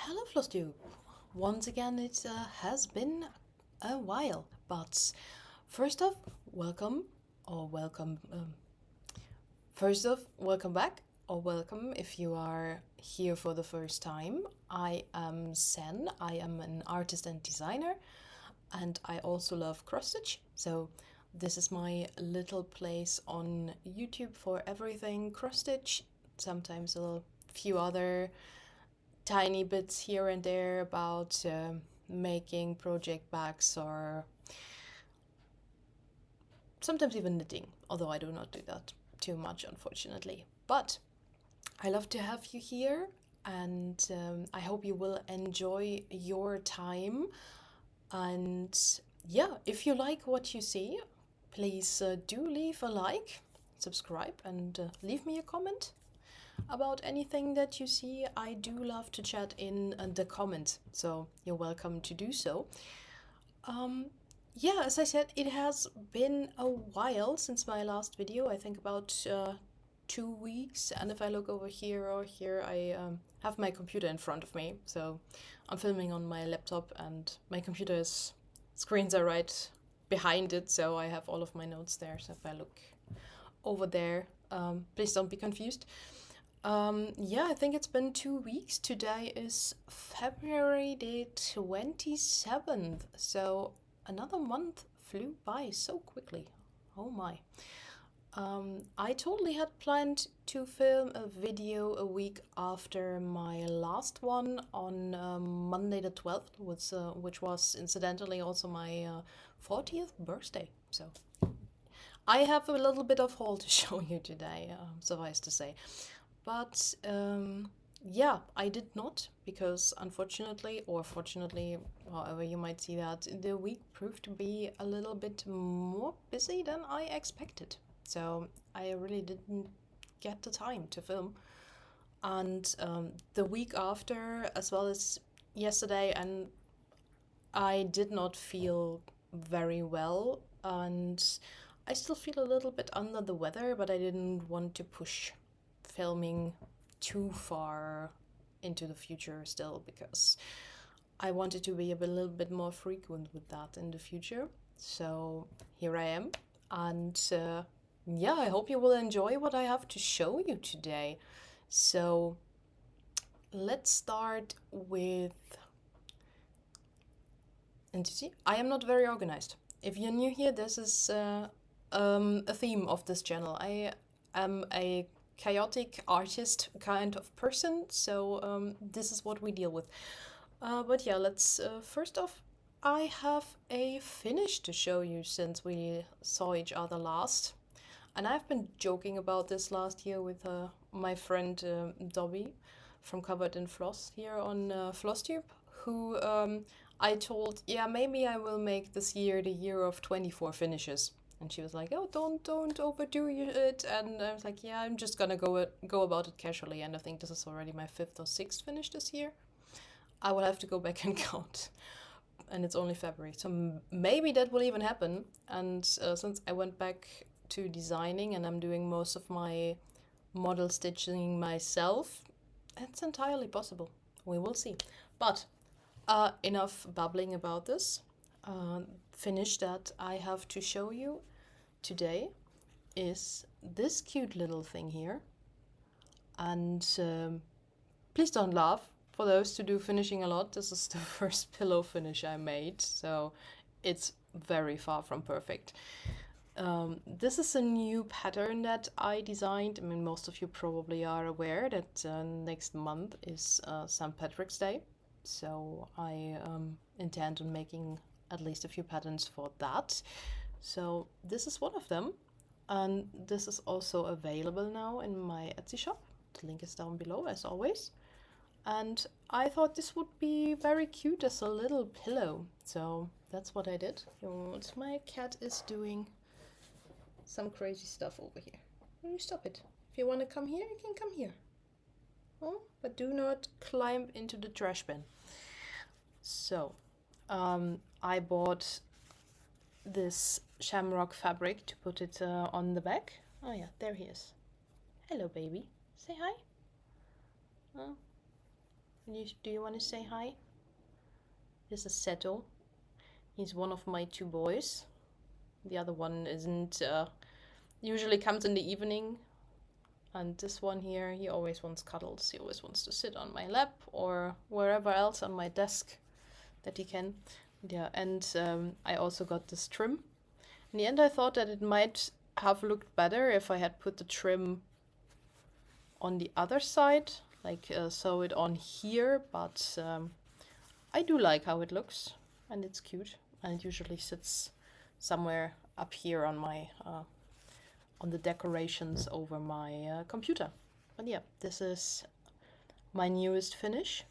Hello Flosstube! Once again it has been a while, but first off, welcome or welcome. First off, welcome back or welcome if you are here for the first time. I am Sen, I am an artist and designer, and I also love cross-stitch, so this is my little place on YouTube for everything cross-stitch, sometimes a few other tiny bits here and there about making project bags or sometimes even knitting, although I do not do that too much, unfortunately. But I love to have you here, and I hope you will enjoy your time. And yeah, if you like what you see, please do leave a like, subscribe, and leave me a comment about anything that you see. I do love to chat in the comments, so you're welcome to do so. Yeah, as I said, it has been a while since my last video. I think about 2 weeks, and if I look over here or here, I have my computer in front of me, so I'm filming on my laptop and my computer's screens are right behind it, so I have all of my notes there. So if I look over there, please don't be confused. Yeah, I think it's been 2 weeks. Today is February the 27th, so another month flew by so quickly. Oh my. I totally had planned to film a video a week after my last one on Monday the 12th, which was incidentally also my 40th birthday. So I have a little bit of haul to show you today, suffice to say. But yeah, I did not, because unfortunately, or fortunately, however you might see that, the week proved to be a little bit more busy than I expected. So I really didn't get the time to film. And the week after, as well as yesterday, and I did not feel very well, and I still feel a little bit under the weather, but I didn't want to push filming too far into the future still, because I wanted to be a little bit more frequent with that in the future. So here I am, and yeah, I hope you will enjoy what I have to show you today. So let's start with, and you see, I am not very organized. If you're new here, this is a theme of this channel. I am a chaotic artist kind of person, so this is what we deal with. But yeah, let's first off, I have a finish to show you since we saw each other last, and I've been joking about this last year with my friend Dobby from Covered in Floss here on Flosstube, who I told, yeah, maybe I will make this year the year of 24 finishes. And she was like, oh, don't overdo it. And I was like, yeah, I'm just gonna go about it casually. And I think this is already my 5th or 6th finish this year. I will have to go back and count. And it's only February, so maybe that will even happen. And since I went back to designing and I'm doing most of my model stitching myself, it's entirely possible. We will see. But enough babbling about this. Finish that I have to show you today is this cute little thing here. And please don't laugh. For those who do finishing a lot, this is the first pillow finish I made, so it's very far from perfect. This is a new pattern that I designed. I mean, most of you probably are aware that next month is St. Patrick's Day. So I intend on making at least a few patterns for that. So this is one of them. And this is also available now in my Etsy shop. The link is down below, as always. And I thought this would be very cute as a little pillow. So that's what I did. My cat is doing some crazy stuff over here. Will you stop it? If you want to come here, you can come here. Oh, but do not climb into the trash bin. So I bought this shamrock fabric to put it on the back. Oh yeah, there he is. Hello, baby. Say hi. Oh. Do you want to say hi? This is Seto. He's one of my two boys. The other one isn't, usually comes in the evening. And this one here, he always wants cuddles. He always wants to sit on my lap or wherever else on my desk that he can. Yeah, and I also got this trim. In the end, I thought that it might have looked better if I had put the trim on the other side, like sew it on here, but I do like how it looks, and it's cute, and it usually sits somewhere up here on my on the decorations over my computer. But yeah, this is my newest finish,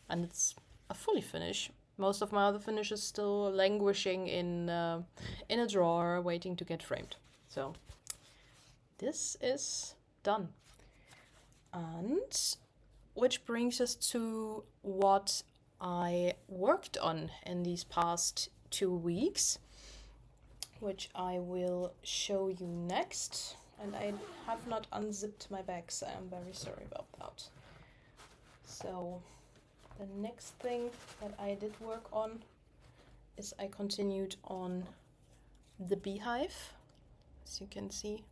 and it's a fully finish. Most of my other finishes still languishing in a drawer, waiting to get framed. So this is done. And which brings us to what I worked on in these past 2 weeks, which I will show you next. And I have not unzipped my bag, so I'm very sorry about that. So the next thing that I did work on is I continued on the beehive. As you can see,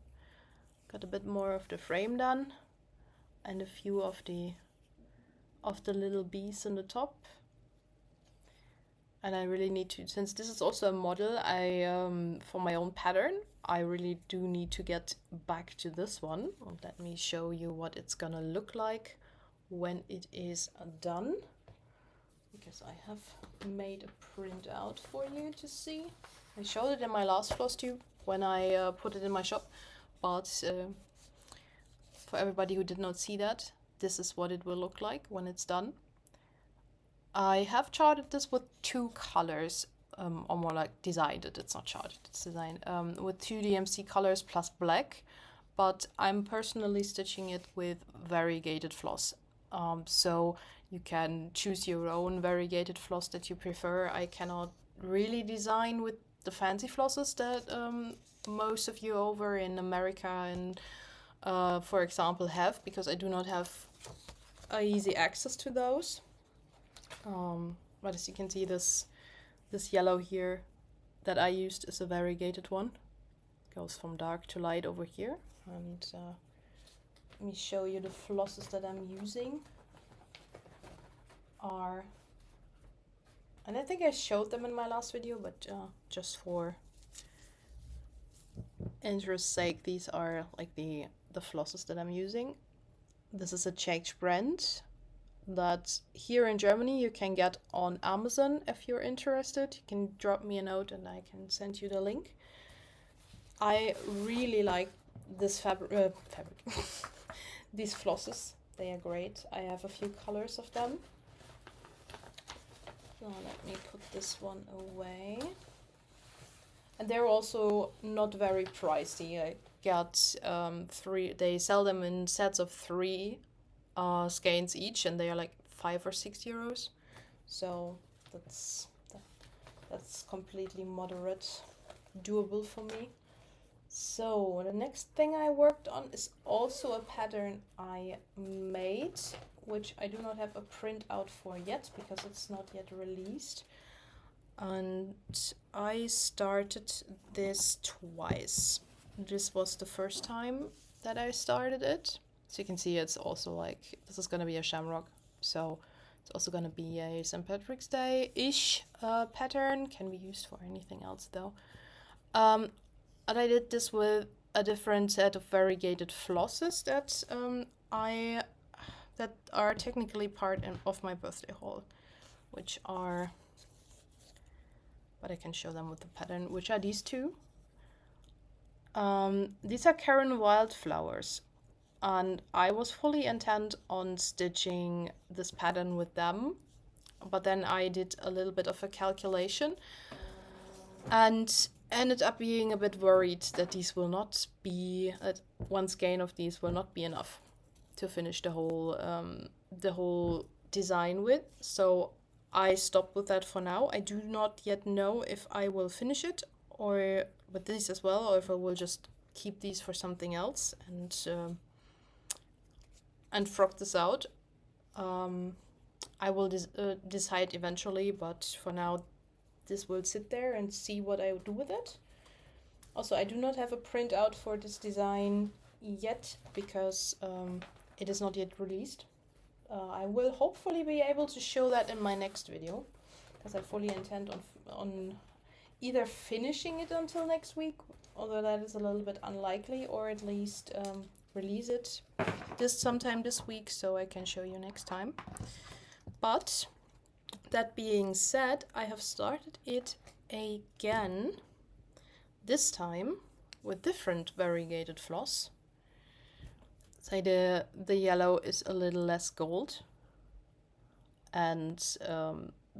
got a bit more of the frame done and a few of the little bees in the top. And I really need to, since this is also a model, for my own pattern, I really do need to get back to this one. Let me show you what it's gonna look like when it is done, because I have made a printout for you to see. I showed it in my last Flosstube when I put it in my shop, but for everybody who did not see that, this is what it will look like when it's done. I have charted this with 2 colors, or more like designed it. It's not charted, it's designed, with 2 DMC colors plus black, but I'm personally stitching it with variegated floss. So you can choose your own variegated floss that you prefer. I cannot really design with the fancy flosses that most of you over in America and for example have, because I do not have easy access to those. But as you can see, this yellow here that I used is a variegated one. Goes from dark to light over here. And let me show you the flosses that I'm using are, and I think I showed them in my last video, but just for interest's sake, these are like the flosses that I'm using. This is a Czech brand that here in Germany you can get on Amazon. If you're interested, you can drop me a note and I can send you the link. I really like this fabric these flosses, they are great. I have a few colors of them. So let me put this one away. And they're also not very pricey. I got 3, they sell them in sets of 3 skeins each, and they are like 5 or 6 euros. So that's completely moderate, doable for me. So the next thing I worked on is also a pattern I made, which I do not have a printout for yet because it's not yet released. And I started this twice. This was the first time that I started it. So you can see it's also like, this is going to be a shamrock. So it's also going to be a St. Patrick's Day-ish pattern. Can be used for anything else though. And I did this with a different set of variegated flosses that that are technically part of my birthday haul, which are, but I can show them with the pattern, which are these 2. These are Karen Wildflowers, and I was fully intent on stitching this pattern with them, but then I did a little bit of a calculation and ended up being a bit worried that these will not be, that one skein of these will not be enough to finish the whole design with. So I stopped with that for now. I do not yet know if I will finish it or with these as well, or if I will just keep these for something else and frock this out. I will decide eventually, but for now this will sit there and see what I do with it. Also, I do not have a printout for this design yet because it is not yet released. I will hopefully be able to show that in my next video, because I fully intend on either finishing it until next week, although that is a little bit unlikely, or at least release it sometime this week so I can show you next time. But that being said, I have started it again, this time with different variegated floss. So the yellow is a little less gold, and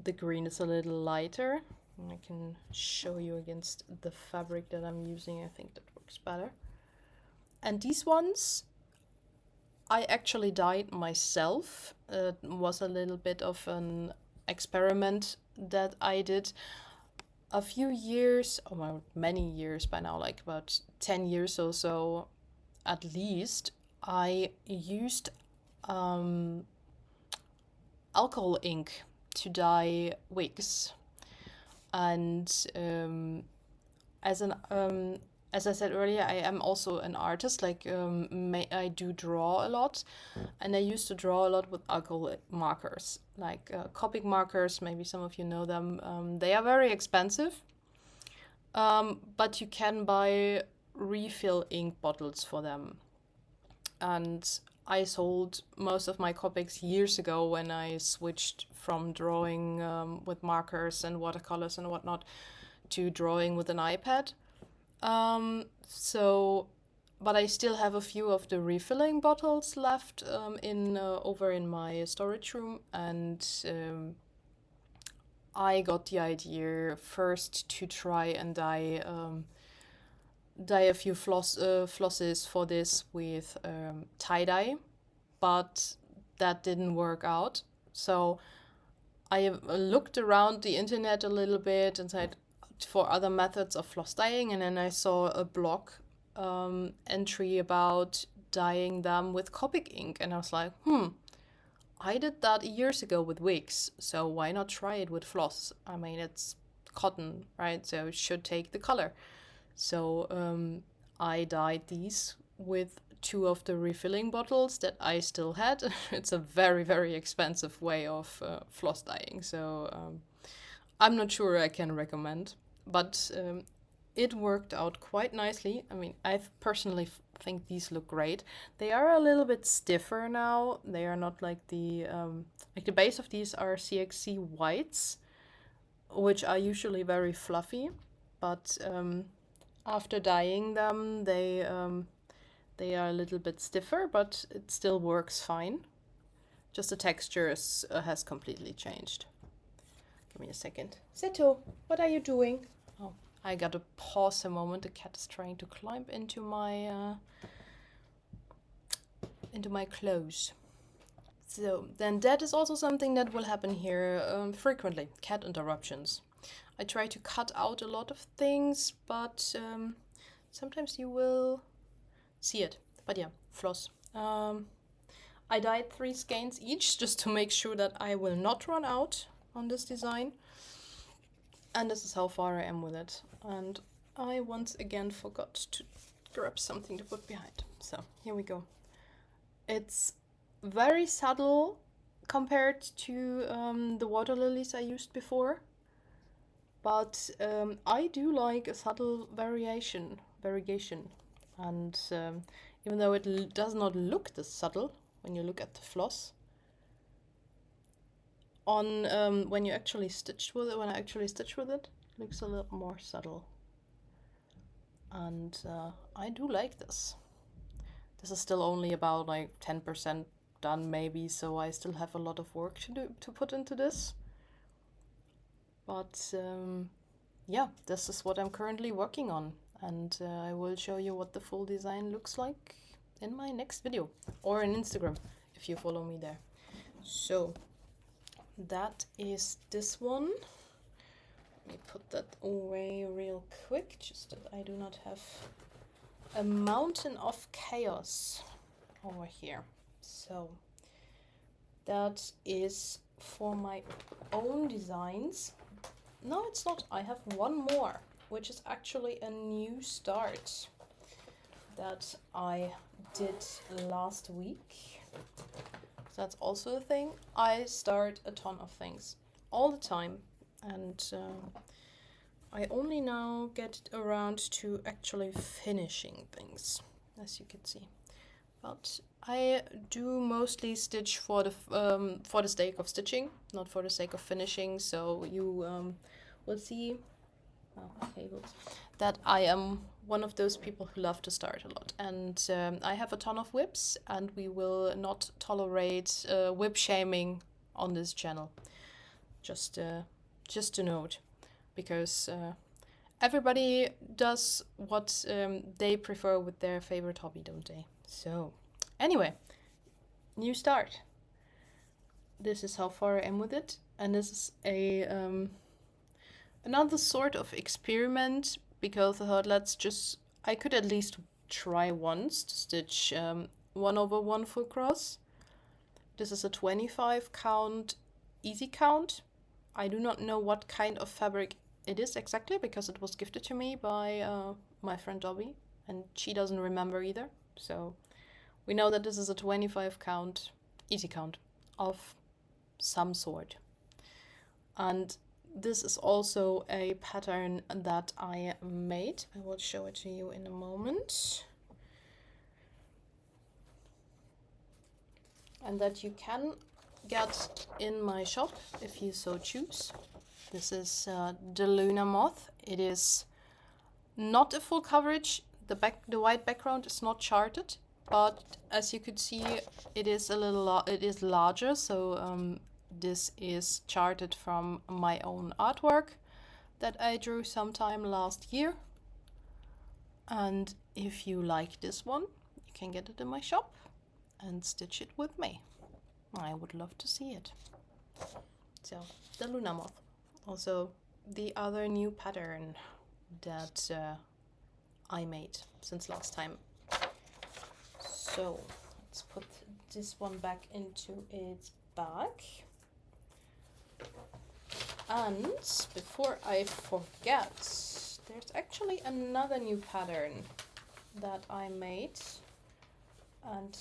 the green is a little lighter. And I can show you against the fabric that I'm using. I think that works better. And these ones I actually dyed myself. It was a little bit of an experiment that I did a few years, or well, many years by now, like about 10 years or so at least. I used alcohol ink to dye wigs, and as I said earlier, I am also an artist. Like I do draw a lot, and I used to draw a lot with alcohol markers, like Copic markers. Maybe some of you know them. They are very expensive, but you can buy refill ink bottles for them. And I sold most of my Copics years ago when I switched from drawing with markers and watercolors and whatnot to drawing with an iPad. But I still have a few of the refilling bottles left over in my storage room, and I got the idea first to try and dye a few flosses for this with tie-dye, but that didn't work out. So I looked around the internet a little bit and said for other methods of floss dyeing, and then I saw a blog entry about dyeing them with Copic ink, and I was like, I did that years ago with wigs, so why not try it with floss? I mean, it's cotton, right? So it should take the color. So I dyed these with 2 of the refilling bottles that I still had. It's a very, very expensive way of floss dyeing, so I'm not sure I can recommend, but it worked out quite nicely. I mean, I personally think these look great. They are a little bit stiffer now. They are not like the base of these are CXC whites, which are usually very fluffy, but after dyeing them, they are a little bit stiffer, but it still works fine. Just the texture has completely changed. Give me a second. Seto, what are you doing? Oh, I gotta pause a moment. The cat is trying to climb into my clothes. So then that is also something that will happen here frequently. Cat interruptions. I try to cut out a lot of things, but sometimes you will see it. But yeah, floss. I dyed 3 skeins each just to make sure that I will not run out on this design. And this is how far I am with it. And I once again forgot to grab something to put behind. So here we go. It's very subtle compared to the water lilies I used before. But I do like a subtle variegation. And even though it does not look this subtle when you look at the floss, on when I actually stitch with it, it looks a little more subtle. And I do like this. This is still only about like 10% done maybe, so I still have a lot of work to put into this. But yeah, this is what I'm currently working on, and I will show you what the full design looks like in my next video, or on Instagram if you follow me there. So that is this one. Let me put that away real quick, just that I do not have a mountain of chaos over here. So that is for my own designs. No, it's not. I have one more, which is actually a new start that I did last week. So that's also a thing. I start a ton of things all the time, and I only now get around to actually finishing things, as you can see. But I do mostly stitch for the sake of stitching, not for the sake of finishing. So you will see that I am one of those people who love to start a lot. And I have a ton of whips, and we will not tolerate whip shaming on this channel. Just to note, because everybody does what they prefer with their favorite hobby, don't they? So, anyway, new start. This is how far I am with it, and this is a another sort of experiment, because I thought I could at least try once to stitch 1/1 full cross. This is a 25 count easy count. I do not know what kind of fabric it is exactly, because it was gifted to me by my friend Dobby, and she doesn't remember either. So we know that this is a 25 count easy count of some sort. And this is also a pattern that I made. I will show it to you in a moment. And that you can get in my shop if you so choose. This is the Luna Moth. It is not a full coverage. The white background is not charted, but as you could see, it is it is larger. So this is charted from my own artwork that I drew sometime last year. And if you like this one, you can get it in my shop and stitch it with me. I would love to see it. So, the Luna Moth. Also, the other new pattern that I made since last time. So, let's put this one back into its bag. And before I forget, there's actually another new pattern that I made and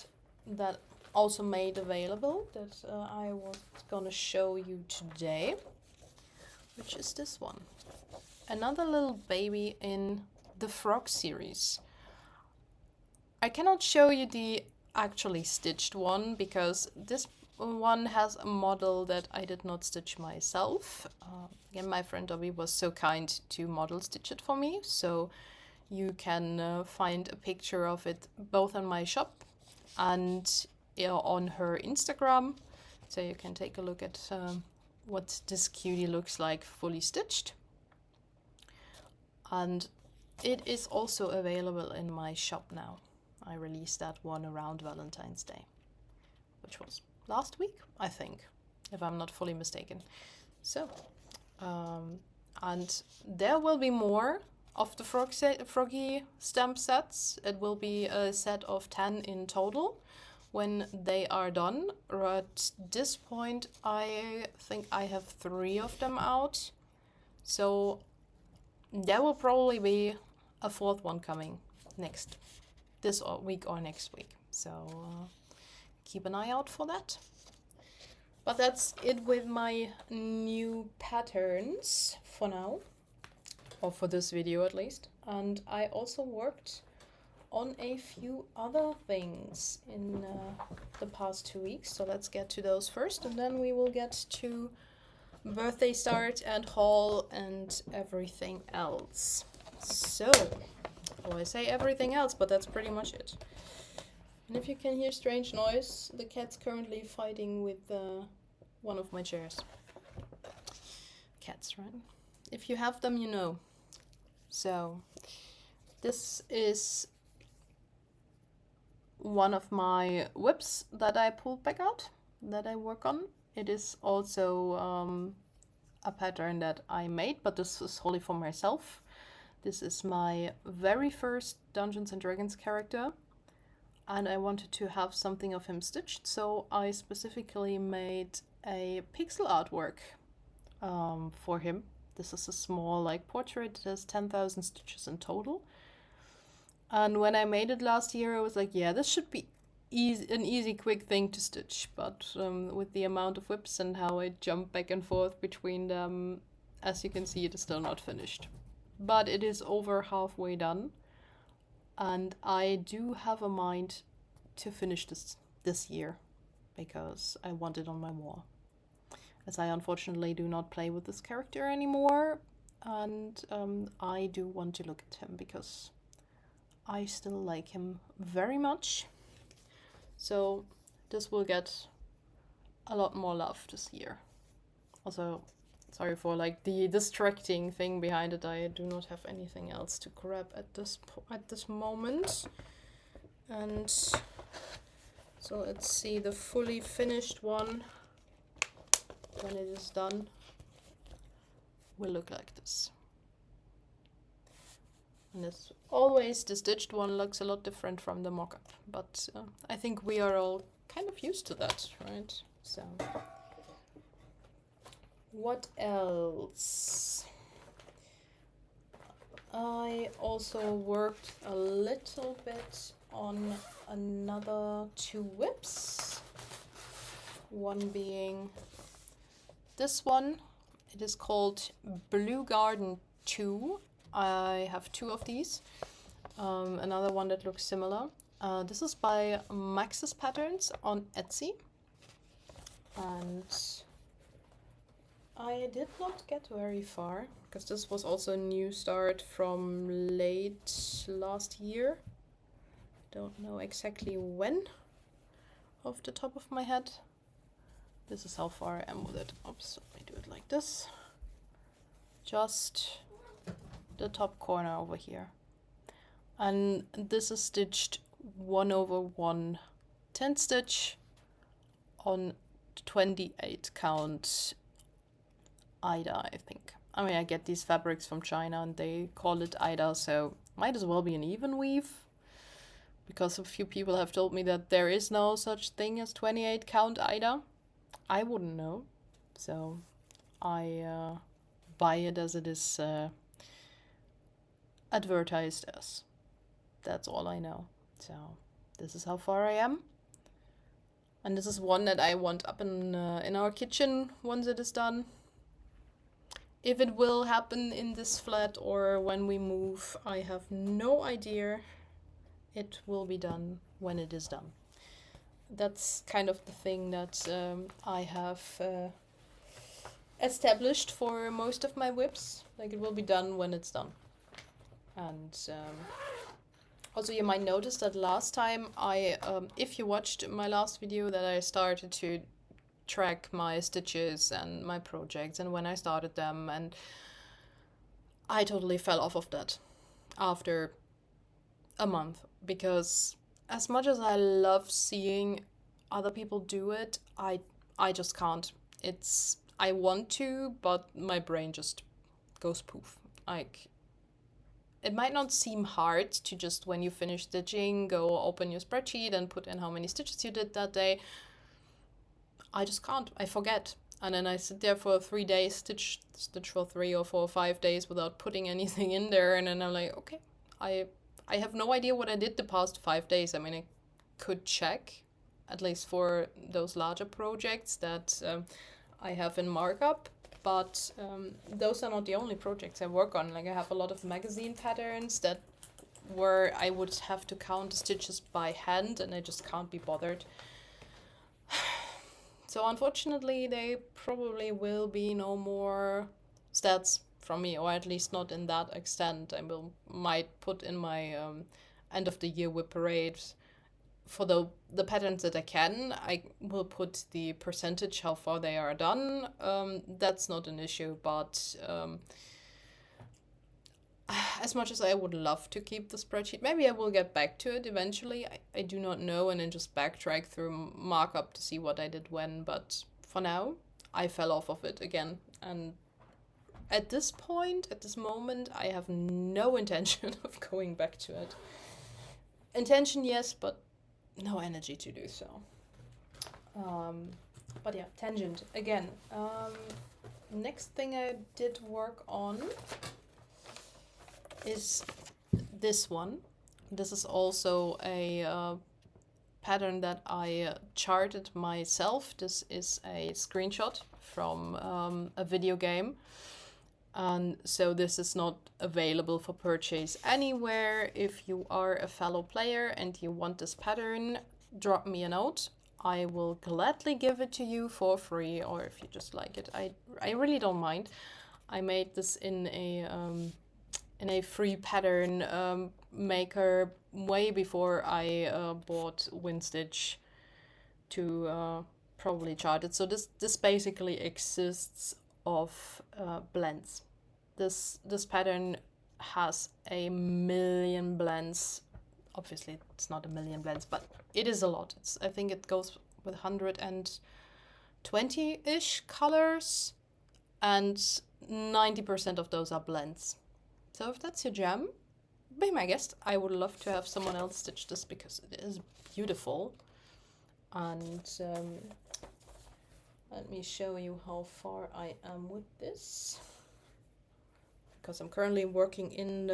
that also made available that I was gonna show you today, which is this one. Another little baby in the frog series. I cannot show you the actually stitched one, because this one has a model that I did not stitch myself. Again, my friend Dobby was so kind to model stitch it for me, so you can find a picture of it both on my shop and on her Instagram, so you can take a look at what this cutie looks like fully stitched. And it is also available in my shop now. I released that one around Valentine's Day, which was last week, I think, if I'm not fully mistaken. So, and there will be more of the froggy stamp sets. It will be a set of 10 in total when they are done. At this point, I think I have 3 of them out. So there will probably be a 4th one coming this week or next week. So keep an eye out for that. But that's it with my new patterns for now, or for this video at least. And I also worked on a few other things in the past 2 weeks. So let's get to those first, and then we will get to birthday start and haul and everything else. So, well, I say everything else, but that's pretty much it. And if you can hear strange noise, the cat's currently fighting with one of my chairs. Cats, right? If you have them, you know. So, this is one of my whips that I pulled back out, that I work on. It is also a pattern that I made, but this is wholly for myself. This is my very first Dungeons and Dragons character, and I wanted to have something of him stitched, so I specifically made a pixel artwork for him. This is a small like portrait. It has 10,000 stitches in total. And when I made it last year, I was like, yeah, this should be an easy, quick thing to stitch. But with the amount of whips and how I jump back and forth between them, as you can see, it is still not finished. But it is over halfway done. And I do have a mind to finish this year, because I want it on my wall. As I unfortunately do not play with this character anymore, and I do want to look at him because I still like him very much. So this will get a lot more love this year. Also, sorry for like the distracting thing behind it. I do not have anything else to grab at this moment. And so let's see the fully finished one. When it is done, will look like this. And as always, the stitched one looks a lot different from the mock-up, but I think we are all kind of used to that, right? So, what else? I also worked a little bit on another 2 whips. One being this one. It is called Blue Garden 2. I have 2 of these. Another one that looks similar. This is by Max's Patterns on Etsy. And I did not get very far, because this was also a new start from late last year. Don't know exactly when, off the top of my head. This is how far I am with it. Oops, let me do it like this. Just the top corner over here. And this is stitched 1/1 10 stitch on 28 count Ida, I think. I mean, I get these fabrics from China and they call it Ida, so might as well be an even weave. Because a few people have told me that there is no such thing as 28 count Ida. I wouldn't know, so I buy it as it is advertised as. That's all I know. So this is how far I am, and this is one that I want up in our kitchen once it is done. If it will happen in this flat or when we move, I have no idea. It will be done when it is done. That's kind of the thing that I have established for most of my whips. Like, it will be done when it's done. And also you might notice that last time if you watched my last video, that I started to track my stitches and my projects and when I started them, and I totally fell off of that after a month, because as much as I love seeing other people do it, I just can't. I want to, but my brain just goes poof. Like, it might not seem hard to just, when you finish stitching, go open your spreadsheet and put in how many stitches you did that day. I just can't. I forget. And then I sit there for 3 days, stitch for 3 or 4 or 5 days without putting anything in there, and then I'm like, okay, I have no idea what I did the past 5 days. I mean, I could check, at least for those larger projects that I have in markup, but those are not the only projects I work on. Like, I have a lot of magazine patterns that where I would have to count the stitches by hand, and I just can't be bothered. So unfortunately, they probably will be no more stats from me, or at least not in that extent. I might put in my end of the year whip parade for the patterns that I can. I will put the percentage how far they are done. That's not an issue, but as much as I would love to keep the spreadsheet, maybe I will get back to it eventually. I do not know, and then just backtrack through markup to see what I did when, but for now, I fell off of it again. And at this point, at this moment, I have no intention of going back to it. Intention, yes, but no energy to do so. But yeah, tangent again. Next thing I did work on is this one. This is also a pattern that I charted myself. This is a screenshot from a video game. And so this is not available for purchase anywhere. If you are a fellow player and you want this pattern, drop me a note. I will gladly give it to you for free, or if you just like it. I really don't mind. I made this in a free pattern maker way before I bought WinStitch to probably chart it. So this basically exists of blends. This pattern has a million blends. Obviously it's not a million blends, but it is a lot. I think it goes with 120-ish colors, and 90% of those are blends. So if that's your jam, be my guest. I would love to have someone else stitch this because it is beautiful. And let me show you how far I am with this, because I'm currently working in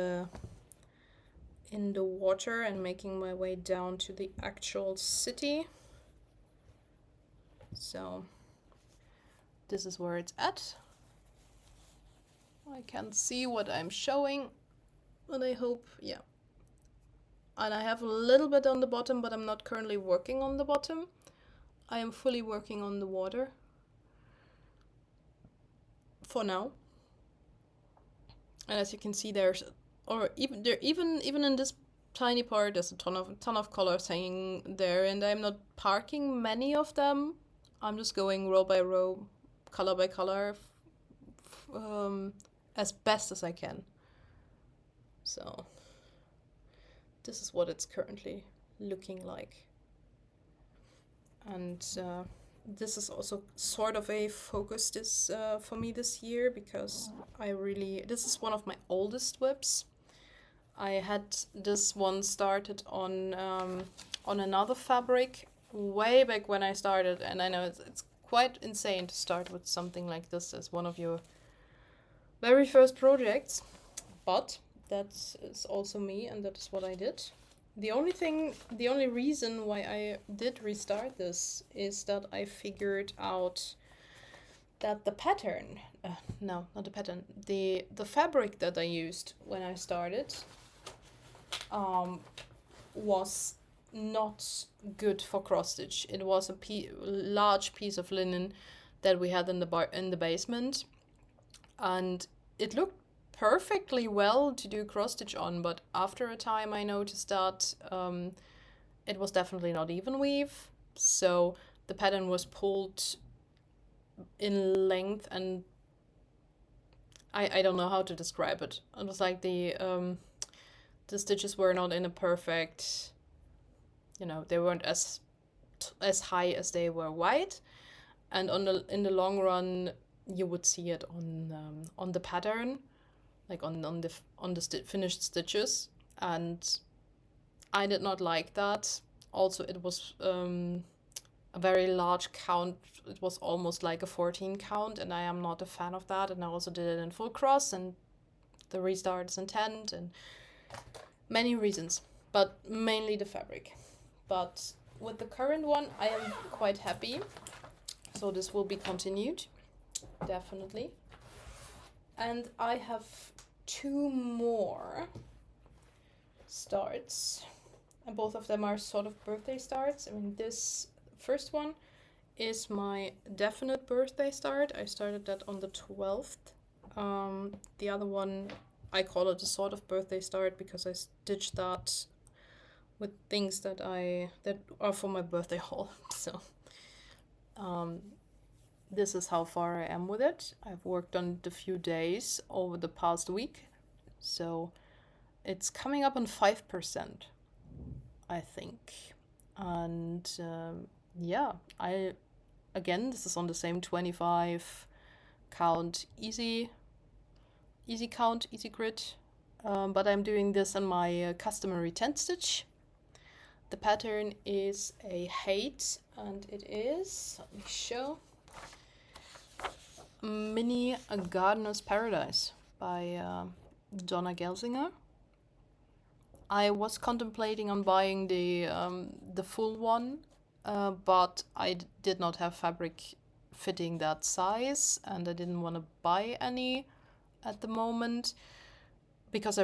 the water and making my way down to the actual city. So this is where it's at. I can't see what I'm showing, but I hope, yeah. And I have a little bit on the bottom, but I'm not currently working on the bottom. I am fully working on the water for now. And as you can see, even in this tiny part, there's a ton of colors hanging there, and I'm not parking many of them. I'm just going row by row, color by color, as best as I can. So this is what it's currently looking like. And this is also sort of a focus for me this year, because this is one of my oldest whips. I had this one started on another fabric way back when I started, and I know it's quite insane to start with something like this as one of your very first projects, but that is also me, and that is what I did. The only reason why I did restart this is that I figured out that the pattern, no, not the pattern, the fabric that I used when I started was not good for cross stitch. It was a large piece of linen that we had in the basement, and it looked perfectly well to do cross stitch on, but after a time I noticed that it was definitely not even weave, so the pattern was pulled in length, and I don't know how to describe it. It was like the stitches were not in a perfect, they weren't as high as they were wide, and in the long run you would see it on the pattern, like on the finished stitches, and I did not like that. Also, it was a very large count. It was almost like a 14 count, and I am not a fan of that. And I also did it in full cross, and the restart is in 10, and many reasons, but mainly the fabric. But with the current one, I am quite happy. So this will be continued, definitely. And I have 2 more starts, and both of them are sort of birthday starts. I mean, this first one is my definite birthday start. I started that on the 12th. The other one, I call it a sort of birthday start because I stitched that with things that are for my birthday haul. So this is how far I am with it. I've worked on it a few days over the past week, so it's coming up on 5%, I think. And yeah, again, this is on the same 25 count, easy count, easy grit, but I'm doing this on my customary 10 stitch, The pattern is a hate, and it is, let me show, Mini A Gardener's Paradise by Donna Gelsinger. I was contemplating on buying the full one, but I did not have fabric fitting that size, and I didn't want to buy any at the moment because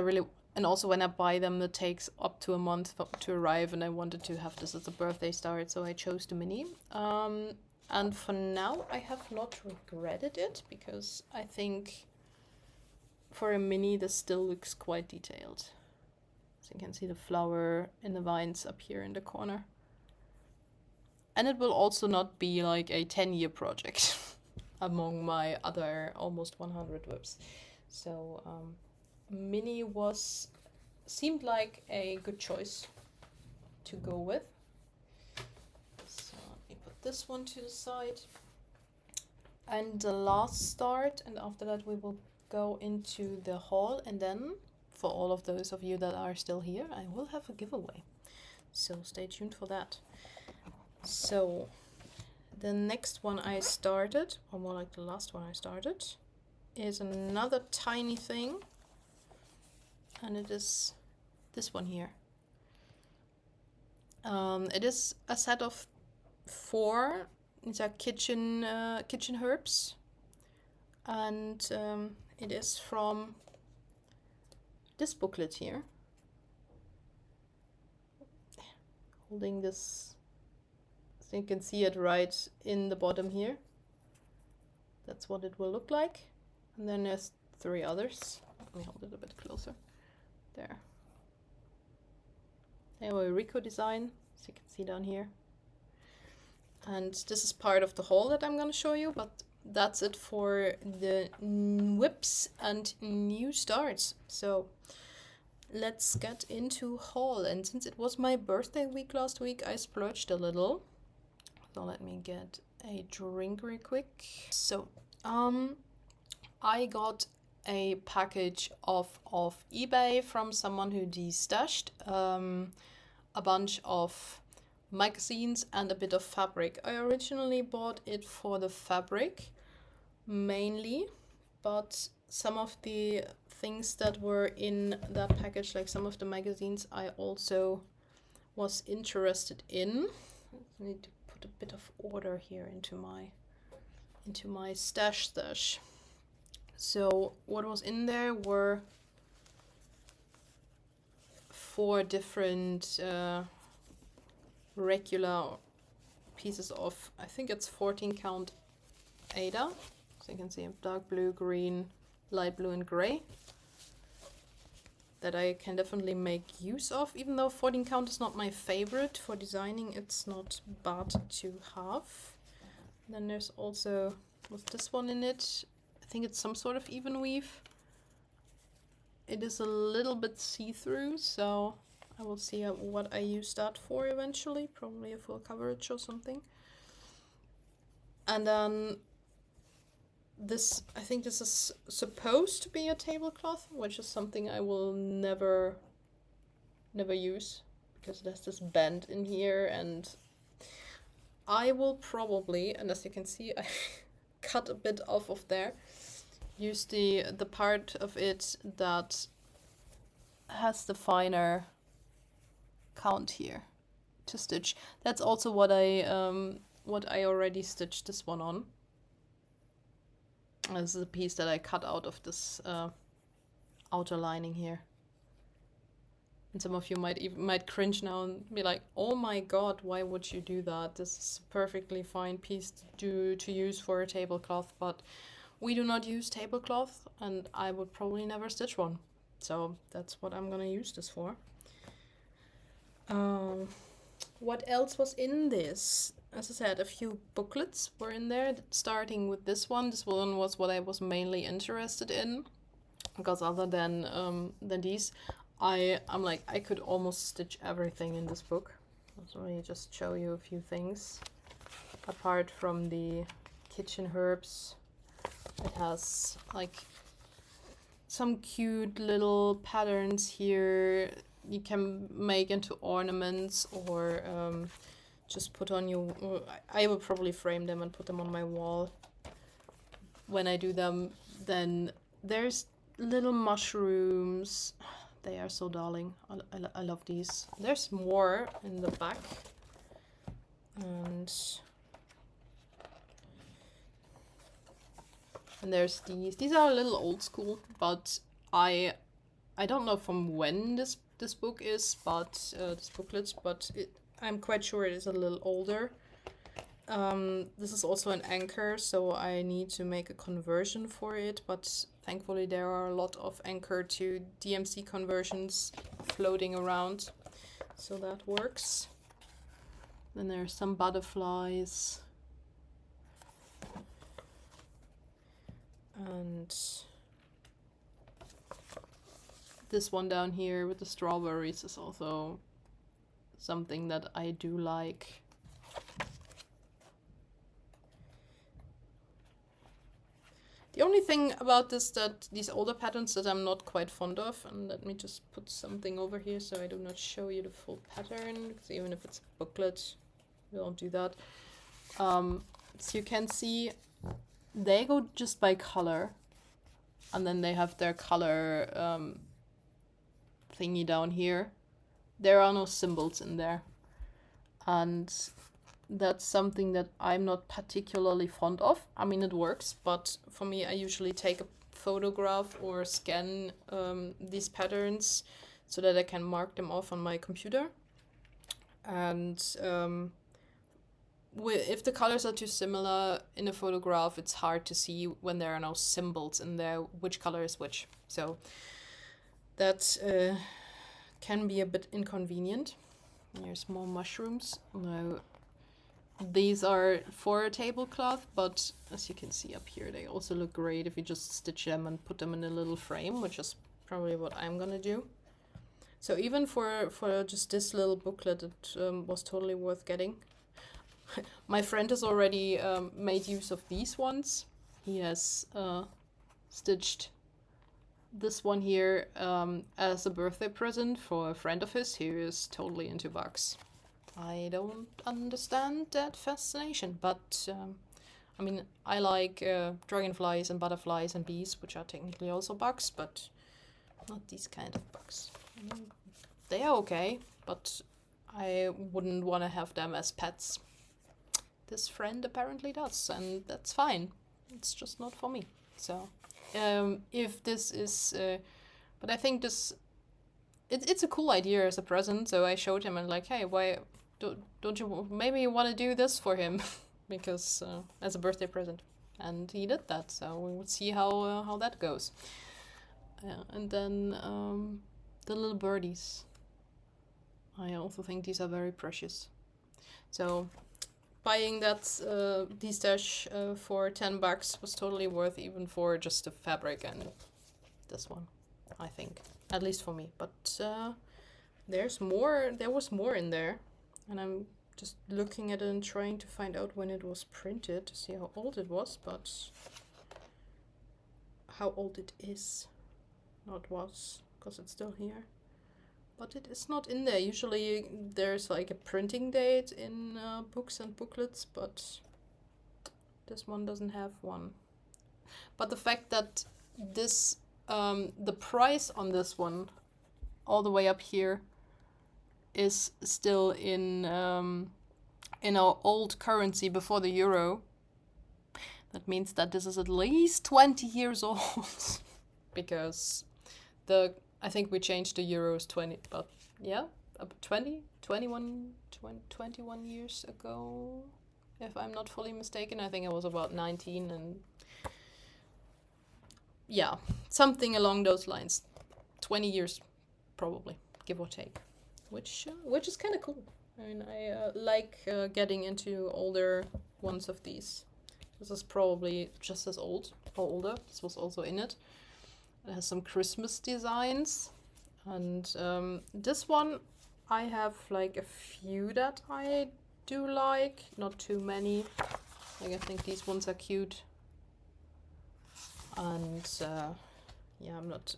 and also when I buy them it takes up to a month to arrive, and I wanted to have this as a birthday start, so I chose the mini. And for now I have not regretted it, because I think for a mini this still looks quite detailed. So you can see the flower in the vines up here in the corner. And it will also not be like a 10-year project among my other almost 100 whips. So mini seemed like a good choice to go with. So let me put this one to the side. And the last start, and after that we will go into the haul, and then for all of those of you that are still here, I will have a giveaway. So stay tuned for that. So the next one I started, or more like the last one I started, is another tiny thing, and it is this one here. It is a set of 4. These are kitchen herbs, and it is from this booklet here. Holding this, so you can see it right in the bottom here. That's what it will look like. And then there's 3 others. Let me hold it a bit closer. There. They have a Rico design, as you can see down here. And this is part of the haul that I'm going to show you, but that's it for the whips and new starts. So let's get into haul. And since it was my birthday week last week, I splurged a little. So let me get a drink real quick. So I got a package off eBay from someone who de-stashed a bunch of magazines and a bit of fabric. I originally bought it for the fabric mainly, but some of the things that were in that package, like some of the magazines, I also was interested in. I need to put a bit of order here into my stash. So what was in there were 4 different regular pieces of, I think it's 14 count Aida. So you can see dark blue, green, light blue and gray, that I can definitely make use of. Even though 14 count is not my favorite for designing, it's not bad to have. Then there's also, what's this one in it? I think it's some sort of even weave. It is a little bit see-through, so I will see what I use that for eventually, probably a full coverage or something. And then this, I think this is supposed to be a tablecloth, which is something I will never use, because it has this bend in here, and I will probably, and as you can see, I cut a bit off of there, use the part of it that has the finer count here to stitch. That's also what I already stitched this one on. This is a piece that I cut out of this outer lining here. And some of you might cringe now and be like, "Oh my god, why would you do that? This is a perfectly fine piece to use for a tablecloth." But we do not use tablecloth, and I would probably never stitch one. So that's what I'm gonna use this for. What else was in this? As I said, a few booklets were in there, starting with this one. This one was what I was mainly interested in, because other than these, I'm like, I could almost stitch everything in this book. Let me just show you a few things. Apart from the kitchen herbs, it has like some cute little patterns here. you can make into ornaments or just put on your... I will probably frame them and put them on my wall when I do them. Then there's little mushrooms. They are so darling. I love these. There's more in the back. And there's these. These are a little old school, but I don't know from when this book is, but this booklet, but I'm quite sure it is a little older. This is also an anchor, so I need to make a conversion for it, but thankfully there are a lot of anchor to DMC conversions floating around, so that works. Then there's some butterflies. And this one down here with the strawberries is also something that I do like. The only thing about this, that these older patterns that I'm not quite fond of, and let me just put something over here so I do not show you the full pattern, because even if it's a booklet, we won't do that. So you can see they go just by color, and then they have their color thingy down here. There are no symbols in there, and that's something that I'm not particularly fond of. I mean, it works, but for me, I usually take a photograph or scan these patterns so that I can mark them off on my computer. And if the colors are too similar in a photograph, it's hard to see when there are no symbols in there which color is which. So that can be a bit inconvenient. Here's more mushrooms. Now, these are for a tablecloth, but as you can see up here, they also look great if you just stitch them and put them in a little frame, which is probably what I'm gonna do. So even for just this little booklet, it was totally worth getting. My friend has already made use of these ones. He has stitched this one here as a birthday present for a friend of his who is totally into bugs. I don't understand that fascination, but I mean, I like dragonflies and butterflies and bees, which are technically also bugs, but not these kind of bugs. I mean, they are okay, but I wouldn't want to have them as pets. This friend apparently does, and that's fine. It's just not for me. So, if this is, but I think this, it's a cool idea as a present. So I showed him and like, hey, why don't you maybe want to do this for him, because as a birthday present, and he did that. So we would see how that goes. And then the little birdies. I also think these are very precious. So buying that D-stash for $10 was totally worth, even for just the fabric and this one, I think, at least for me. But there's more. There was more in there, and I'm just looking at it and trying to find out when it was printed to see how old it was, but how old it is, not was, because it's still here. But it is not in there. Usually there's like a printing date in books and booklets, but this one doesn't have one. But the fact that this, the price on this one, all the way up here, is still in our old currency before the euro. That means that this is at least 20 years old, because I think we changed the euros 20, but yeah, 21 years ago, if I'm not fully mistaken. I think I was about 19, and yeah, something along those lines. 20 years, probably, give or take, which is kind of cool. I mean, I like getting into older ones of these. This is probably just as old or older. This was also in it. It has some Christmas designs, and this one I have like a few that I do like, not too many. Like, I think these ones are cute, and yeah, I'm not,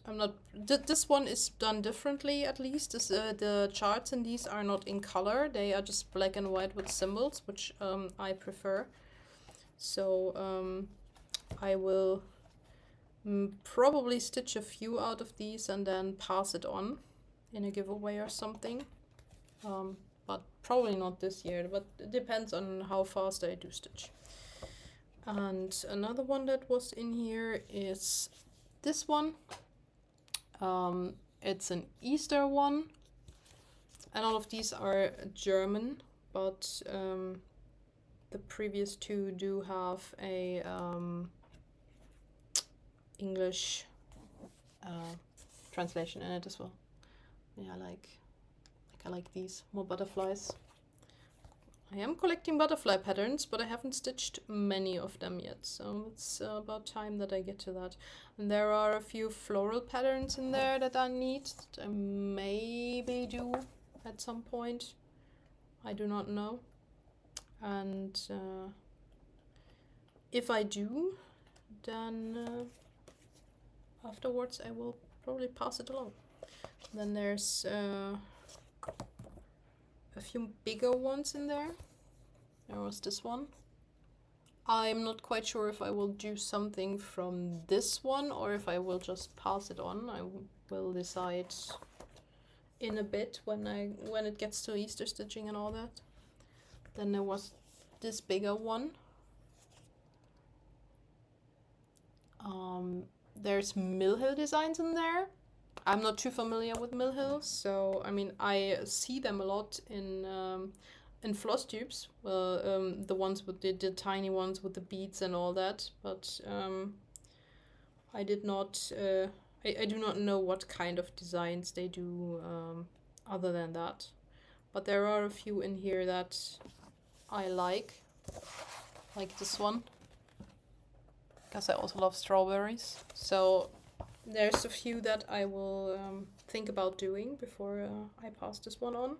this one is done differently at least. The charts in these are not in color, they are just black and white with symbols, which I prefer. So I will probably stitch a few out of these and then pass it on in a giveaway or something. But probably not this year, but it depends on how fast I do stitch. And another one that was in here is this one. It's an Easter one, and all of these are German, but the previous two do have a English translation in it as well. Yeah, I like these more butterflies. I am collecting butterfly patterns, but I haven't stitched many of them yet, so it's about time that I get to that. And there are a few floral patterns in there that I need, that I maybe do at some point. I do not know. And if I do, then afterwards I will probably pass it along. Then there's a few bigger ones in there. There was this one. I'm not quite sure if I will do something from this one or if I will just pass it on. I will decide in a bit when it gets to Easter stitching and all that. Then there was this bigger one. There's Mill Hill designs in there. I'm not too familiar with Mill Hill, so I mean I see them a lot in Flosstubes, the ones with the tiny ones with the beads and all that. But I did not. I do not know what kind of designs they do other than that. But there are a few in here that I like this one, because I also love strawberries. So there's a few that I will think about doing before I pass this one on.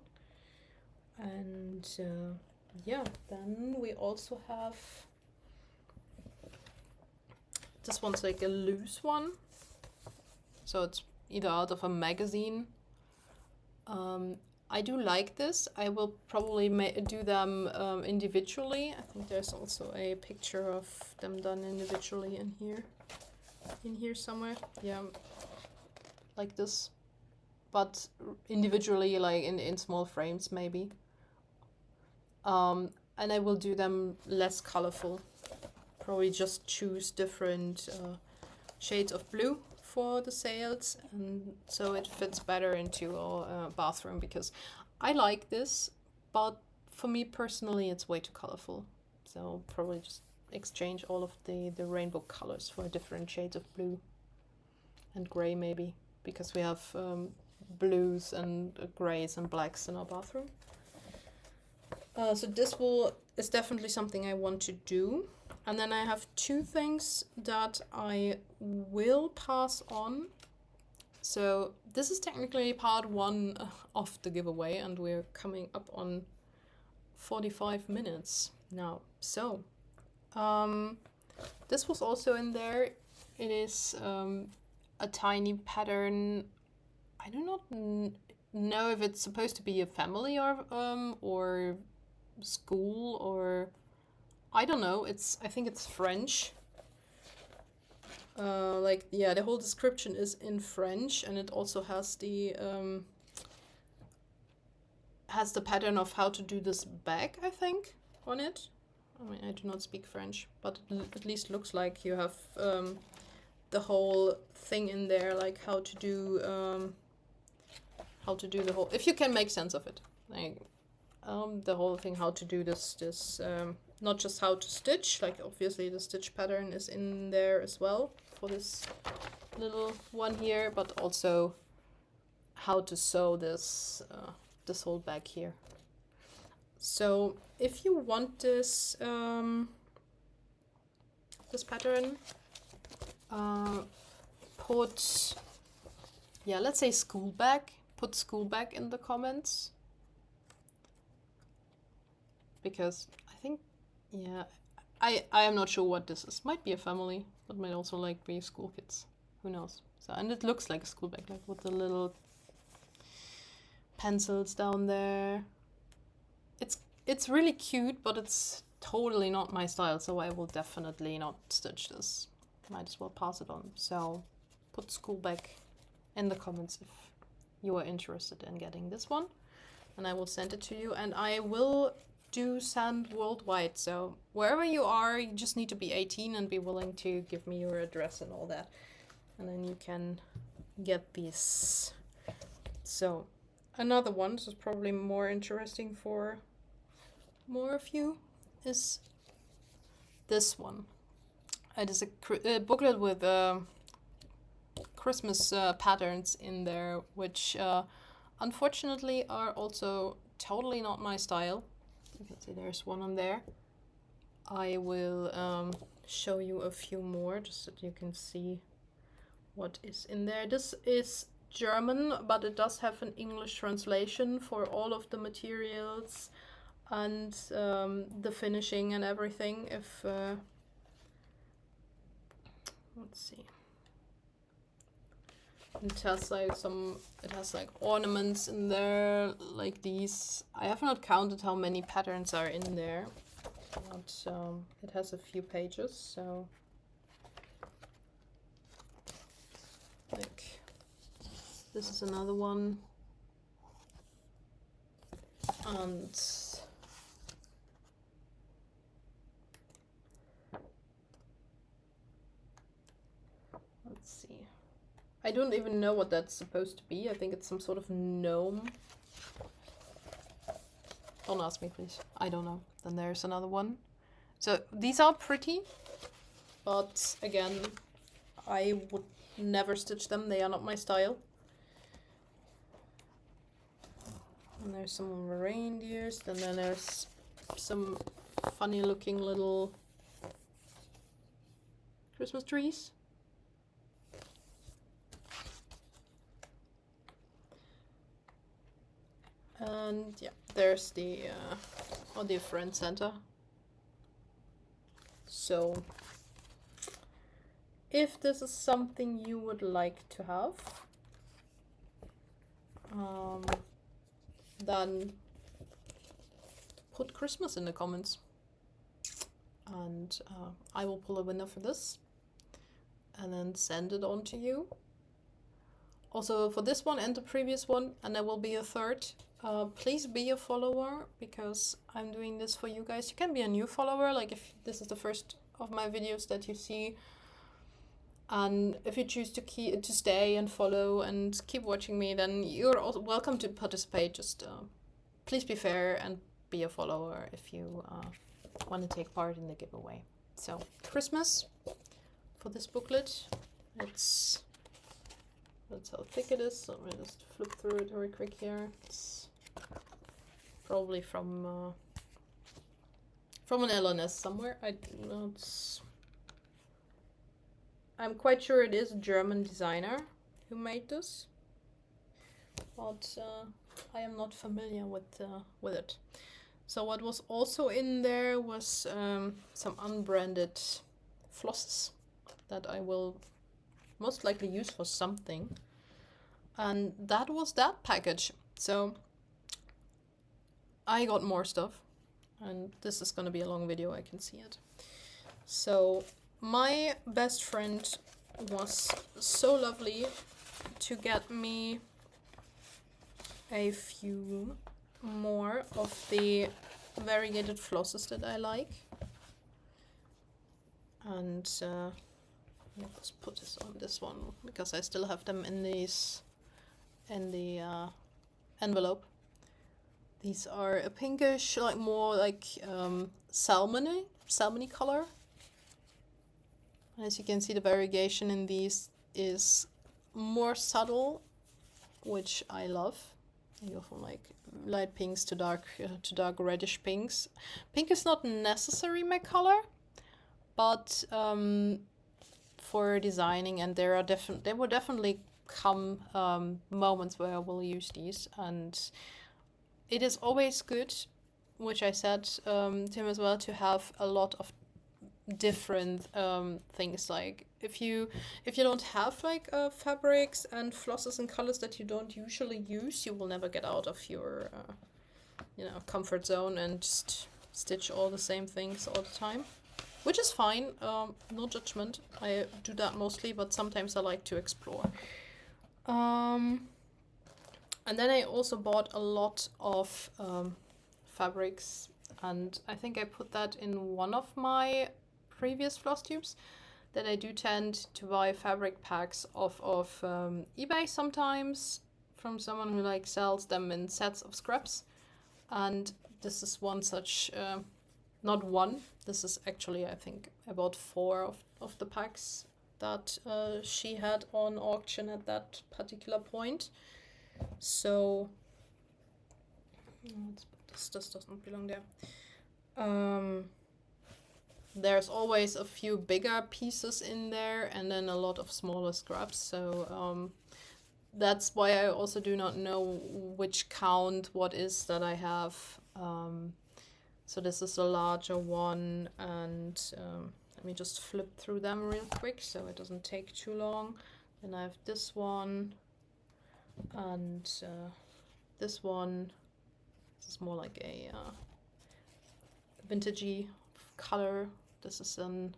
And yeah, then we also have, this one's like a loose one, so it's either out of a magazine. I do like this. I will probably do them individually. I think there's also a picture of them done individually in here somewhere. Yeah, like this, but individually, like in small frames maybe. And I will do them less colorful. Probably just choose different shades of blue for the sails, and so it fits better into our bathroom, because I like this, but for me personally it's way too colorful. So probably just exchange all of the rainbow colors for different shades of blue and gray maybe, because we have blues and grays and blacks in our bathroom. So this is definitely something I want to do. And then I have two things that I will pass on. So this is technically part one of the giveaway, and we're coming up on 45 minutes now. So this was also in there. It is a tiny pattern. I do not know if it's supposed to be a family or school, or I don't know. I think it's French. Like, yeah, the whole description is in French, and it also has the pattern of how to do this bag, I think, on it. I mean, I do not speak French, but it at least looks like you have the whole thing in there, like how to do the whole, if you can make sense of it, like the whole thing, how to do this not just how to stitch, like obviously the stitch pattern is in there as well for this little one here, but also how to sew this this whole bag here. So if you want this this pattern, put, yeah, let's say school bag, put school bag in the comments, because I think, yeah, I am not sure what this is. Might be a family, but might also like be school kids. Who knows? So, and it looks like a school bag, like with the little pencils down there. It's really cute, but it's totally not my style, so I will definitely not stitch this. Might as well pass it on. So put school bag in the comments if you are interested in getting this one, and I will send it to you. And I will do send worldwide, so wherever you are, you just need to be 18 and be willing to give me your address and all that, and then you can get these. So another one, this is probably more interesting for more of you, is this one. It is a booklet with Christmas patterns in there, which unfortunately are also totally not my style. You can see there's one on there. I will show you a few more just so that you can see what is in there. This is German, but it does have an English translation for all of the materials and the finishing and everything. If let's see, it has like ornaments in there like these. I have not counted how many patterns are in there, but it has a few pages. So like this is another one, and let's see. I don't even know what that's supposed to be. I think it's some sort of gnome. Don't ask me, please. I don't know. Then there's another one. So these are pretty, but again, I would never stitch them. They are not my style. And there's some reindeers. And then there's some funny looking little Christmas trees. And yeah, there's the friend center. So if this is something you would like to have, then put Christmas in the comments, and I will pull a winner for this and then send it on to you. Also for this one and the previous one, and there will be a third. Please be a follower, because I'm doing this for you guys. You can be a new follower, like if this is the first of my videos that you see, and if you choose to stay and follow and keep watching me, then you're also welcome to participate. Just please be fair and be a follower if you want to take part in the giveaway. So Christmas for this booklet. That's how thick it is. So let me just flip through it very quick here. It's probably from an LNS somewhere. I'm quite sure it is a German designer who made this, but I am not familiar with it. So what was also in there was some unbranded flosses that I will most likely use for something, and that was that package. So I got more stuff, and this is gonna be a long video, I can see it. So my best friend was so lovely to get me a few more of the variegated flosses that I like, and let's put this on this one because I still have them in the envelope. These are a pinkish, like more like salmony color. As you can see, the variegation in these is more subtle, which I love. You go from like light pinks to dark reddish pinks. Pink is not necessarily my color, but for designing, and there will definitely come moments where I will use these, and it is always good, which I said to him as well, to have a lot of different things. Like if you don't have like fabrics and flosses and colors that you don't usually use, you will never get out of your you know, comfort zone and just stitch all the same things all the time, which is fine. No judgment. I do that mostly, but sometimes I like to explore. And then I also bought a lot of fabrics, and I think I put that in one of my previous floss tubes, that I do tend to buy fabric packs off of eBay sometimes from someone who like sells them in sets of scraps. And this is one such, not one, this is actually, I think, about 4 of the packs that she had on auction at that particular point. So, let's put this doesn't belong there. There's always a few bigger pieces in there and then a lot of smaller scraps. So that's why I also do not know which count what is that I have. So this is a larger one, and let me just flip through them real quick so it doesn't take too long. Then I have this one and this one. This is more like a vintagey color. This is an,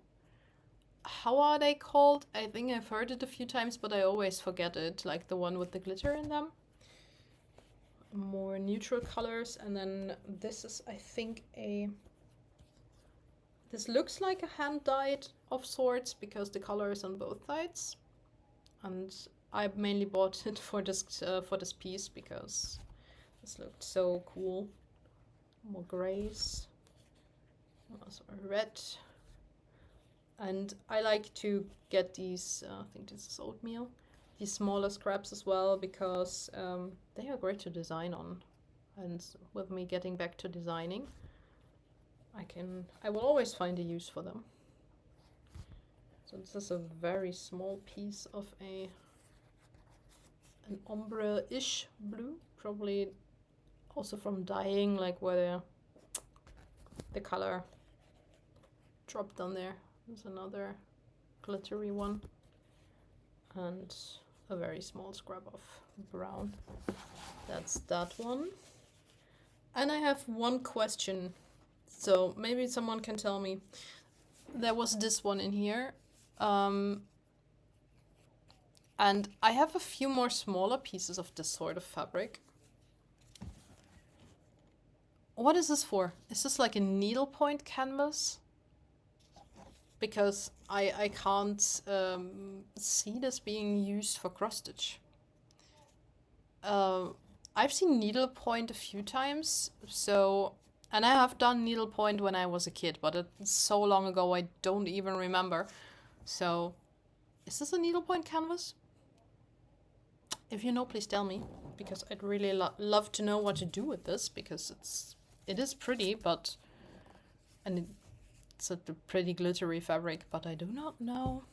how are they called? I think I've heard it a few times, but I always forget it, like the one with the glitter in them. More neutral colors. And then this is, I think, this looks like a hand dyed of sorts because the color is on both sides. And I mainly bought it for this piece because this looked so cool. More grays. Also red. And I like to get these, I think this is oatmeal, these smaller scraps as well, because they are great to design on. And with me getting back to designing, I will always find a use for them. So this is a very small piece of an ombre-ish blue, probably also from dyeing, like where the color dropped on there. There's another glittery one and a very small scrap of brown. That's that one. And I have one question, so maybe someone can tell me. There was this one in here, and I have a few more smaller pieces of this sort of fabric. What is this for? Is this like a needlepoint canvas? Because I can't see this being used for cross stitch. I've seen needlepoint a few times, so, and I have done needlepoint when I was a kid, but it's so long ago I don't even remember. So, is this a needlepoint canvas? If you know, please tell me, because I'd really love to know what to do with this, because it is pretty, but, and it's a pretty glittery fabric, but I do not know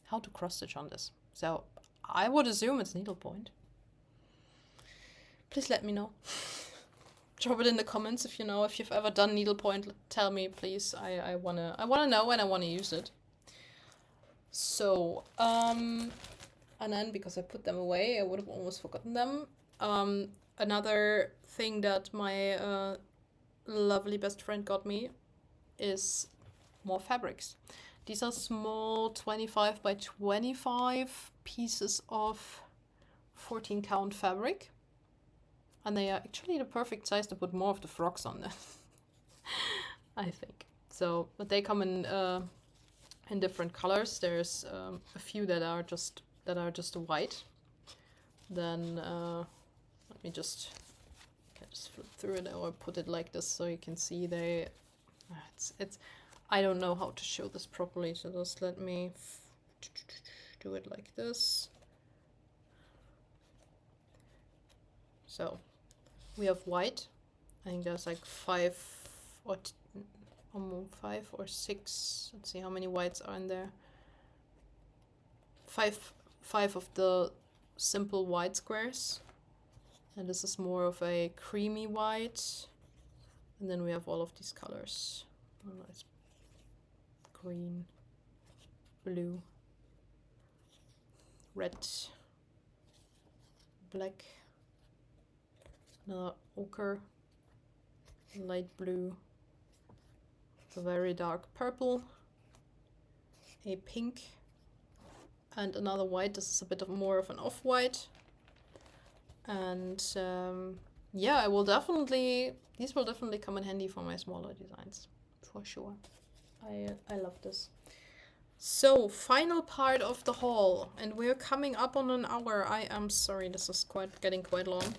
how to cross stitch on this. So I would assume it's needlepoint. Please let me know. Drop it in the comments if you know, if you've ever done needlepoint. Tell me, please. I wanna know and I wanna use it. So and then because I put them away, I would have almost forgotten them. Another thing that my lovely best friend got me is more fabrics. These are small 25 by 25 pieces of 14 count fabric, and they are actually the perfect size to put more of the frocks on them. I think so, but they come in different colors. There's a few that are just white. Then let me just flip through it or put it like this so you can see they. It's I don't know how to show this properly, so just let me do it like this. So we have white. I think there's like 5 or 6. Let's see how many whites are in there. 5 of the simple white squares, and this is more of a creamy white. And then we have all of these colors. Oh, nice green, blue, red, black, another ochre, light blue, a very dark purple, a pink, and another white. This is a bit of more of an off-white. And yeah, these will definitely come in handy for my smaller designs, for sure. I love this. So, final part of the haul, and we're coming up on an hour. I am sorry, this is getting quite long.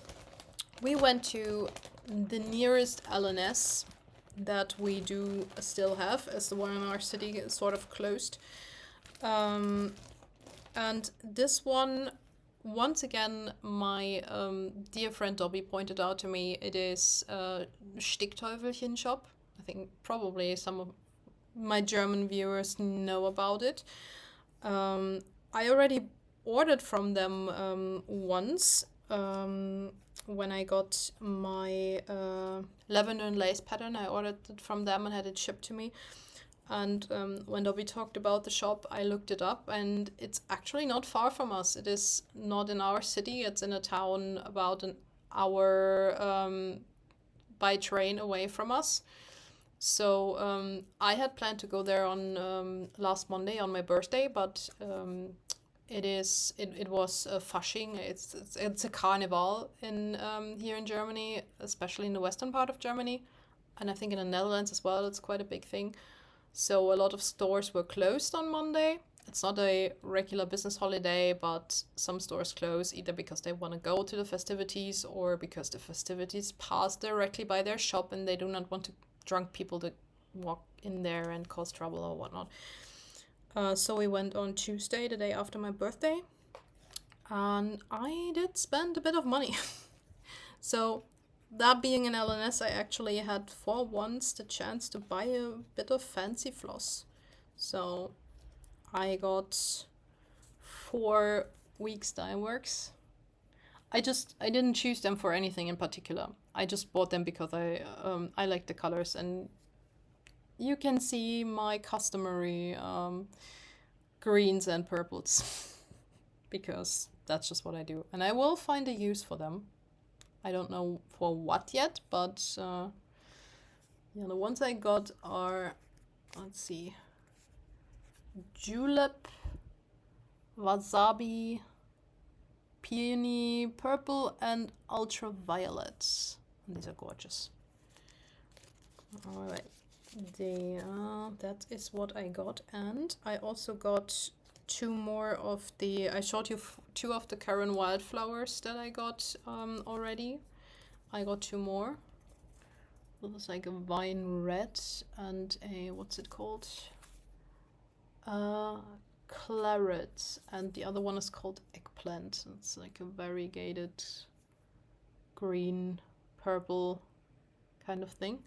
We went to the nearest LNS that we do still have, as the one in our city is sort of closed. And this one, once again, my dear friend Dobby pointed out to me, it is a Stickteufelchen shop. I think probably some of my German viewers know about it. I already ordered from them once when I got my lavender and lace pattern. I ordered it from them and had it shipped to me. And when Dobby talked about the shop, I looked it up, and it's actually not far from us. It is not in our city. It's in a town about an hour by train away from us. So I had planned to go there on last Monday on my birthday, but it was a Fasching. It's a carnival in here in Germany, especially in the western part of Germany, and I think in the Netherlands as well. It's quite a big thing. So a lot of stores were closed on Monday. It's not a regular business holiday, but some stores close either because they want to go to the festivities or because the festivities pass directly by their shop and they do not want drunk people to walk in there and cause trouble or whatnot. So we went on Tuesday, the day after my birthday, and I did spend a bit of money. So that being an LNS, I actually had for once the chance to buy a bit of fancy floss. So I got 4 Weeks Dye Works. I didn't choose them for anything in particular. I just bought them because I like the colors, and you can see my customary greens and purples because that's just what I do, and I will find a use for them. I don't know for what yet, but yeah, the ones I got are, let's see, Julep, Wasabi, Peony Purple, and Ultraviolet. And these are gorgeous. Alright, that is what I got, and I also got 2 more of the, I showed you 2 of the Karen Wildflowers that I got already. I got 2 more. This is like a wine red and a, what's it called? Claret, and the other one is called Eggplant. It's like a variegated green, purple kind of thing.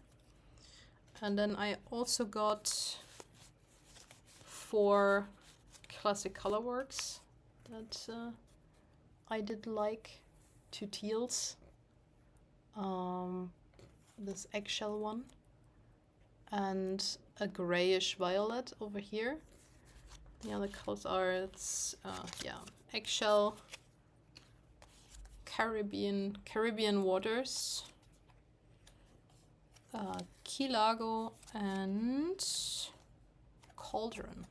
And then I also got 4 classic colorworks that I did like. 2 teals, this eggshell one, and a grayish violet over here. The other colors are, it's yeah, eggshell, Caribbean waters, Key Largo, and Cauldron.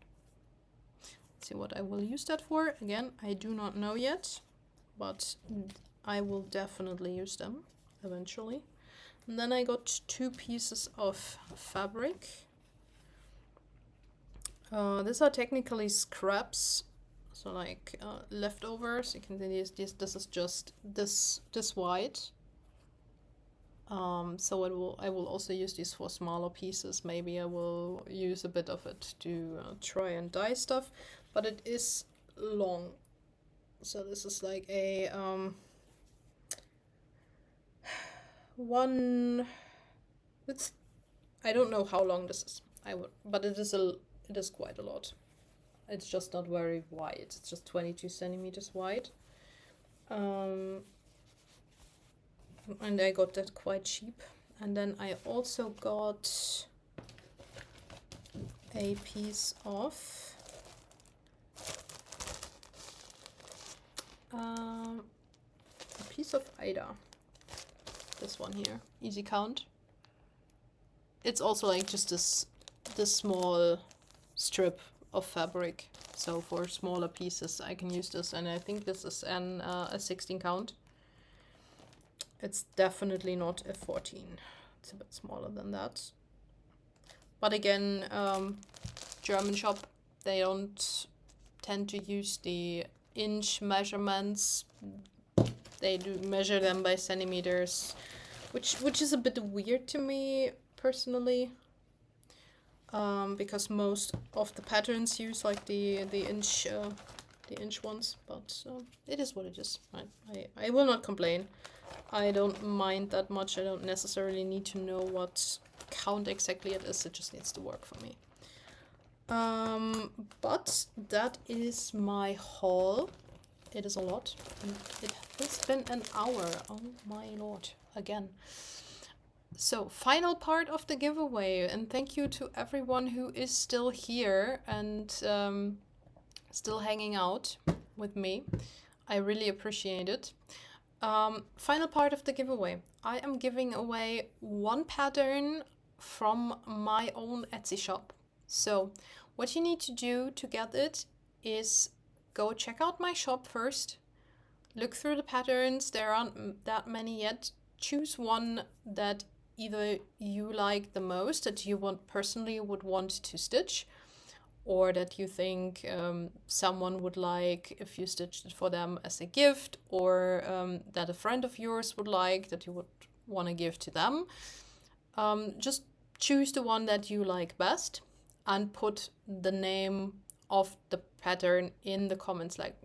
Let's see what I will use that for. Again, I do not know yet, but I will definitely use them eventually. And then I got 2 pieces of fabric. These are technically scraps, so like leftovers. You can see this is just this white. So I will also use these for smaller pieces. Maybe I will use a bit of it to try and dye stuff, but it is long. So this is like a one. It's, I don't know how long this is. But it is quite a lot. It's just not very wide. It's just 22 centimeters wide. And I got that quite cheap. And then I also got a piece of Aida. This one here, easy count. It's also like just this small strip of fabric. So for smaller pieces, I can use this, and I think this is a 16 count. It's definitely not a 14. It's a bit smaller than that. But again, German shop, they don't tend to use the inch measurements. They do measure them by centimeters, which is a bit weird to me personally, because most of the patterns use like the inch ones. But it is what it is. I will not complain. I don't mind that much. I don't necessarily need to know what count exactly it is. It just needs to work for me. But that is my haul. It is a lot. It has been an hour. Oh my lord. Again. So, final part of the giveaway. And thank you to everyone who is still here and still hanging out with me. I really appreciate it. Final part of the giveaway. I am giving away one pattern from my own Etsy shop. So, what you need to do to get it is go check out my shop first. Look through the patterns. There aren't that many yet. Choose one that either you like the most, that you personally would want to stitch, or that you think someone would like if you stitched it for them as a gift, or that a friend of yours would like, that you would want to give to them. Just choose the one that you like best and put the name of the pattern in the comments. Like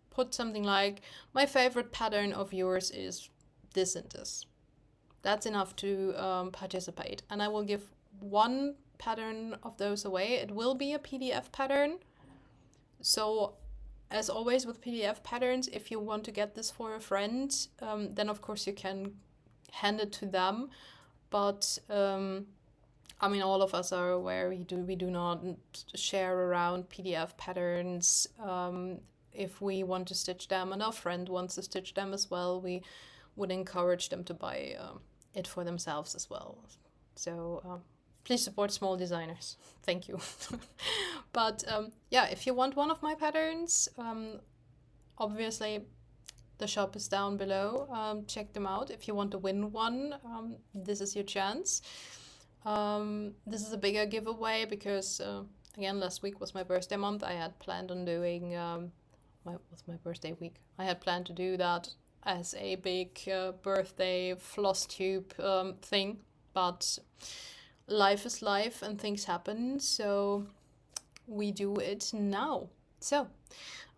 put something like, my favorite pattern of yours is this and this. That's enough to participate. And I will give one pattern of those away. It will be a PDF pattern. So as always with PDF patterns, if you want to get this for a friend, then of course you can hand it to them. But I mean, all of us are aware we do not share around PDF patterns. If we want to stitch them and our friend wants to stitch them as well, we would encourage them to buy it for themselves as well. So please support small designers. Thank you. But yeah, if you want one of my patterns, obviously the shop is down below. Check them out. If you want to win one, this is your chance. This is a bigger giveaway because, again, last week was my birthday month. I had planned on doing, my birthday week. I had planned to do that as a big birthday Flosstube thing, but life is life and things happen, so we do it now. So,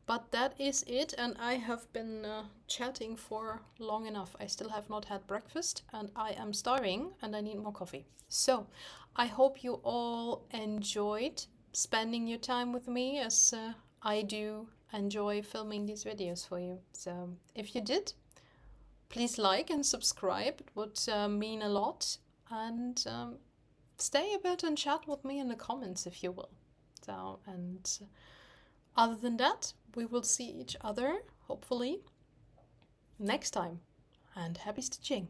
but that is it, and I have been chatting for long enough. I still have not had breakfast, and I am starving, and I need more coffee. So, I hope you all enjoyed spending your time with me, as I do enjoy filming these videos for you. So, if you did, please like and subscribe. It would mean a lot. And stay a bit and chat with me in the comments if you will. So, and other than that, we will see each other, hopefully, next time. And happy stitching!